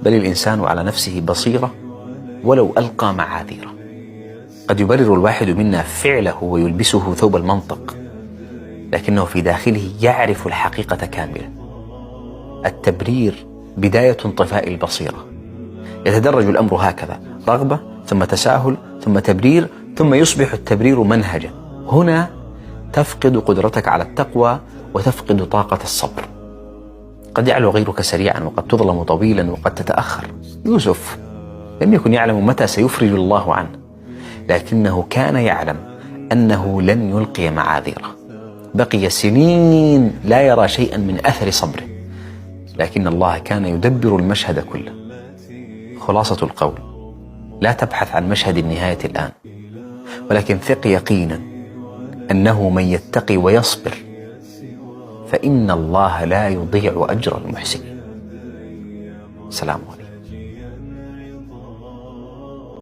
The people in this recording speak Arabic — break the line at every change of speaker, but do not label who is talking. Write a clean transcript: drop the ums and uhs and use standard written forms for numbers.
بل الإنسان على نفسه بصيرة ولو ألقى معاذيره. قد يبرر الواحد منا فعله ويلبسه ثوب المنطق، لكنه في داخله يعرف الحقيقة كاملة. التبرير بداية انطفاء البصيرة. يتدرج الأمر هكذا: رغبة، ثم تساهل، ثم تبرير، ثم يصبح التبرير منهجا. هنا تفقد قدرتك على التقوى وتفقد طاقة الصبر. قد يعلو غيرك سريعا، وقد تظلم طويلا، وقد تتأخر. يوسف لم يكن يعلم متى سيفرج الله عنه، لكنه كان يعلم أنه لن يلقي معاذيره. بقي سنين لا يرى شيئا من أثر صبره، لكن الله كان يدبر المشهد كله. خلاصة القول: لا تبحث عن مشهد النهاية الآن، ولكن ثق يقينا أنه من يتقي ويصبر فإن الله لا يضيع أجر المحسنين. سلام عليكم.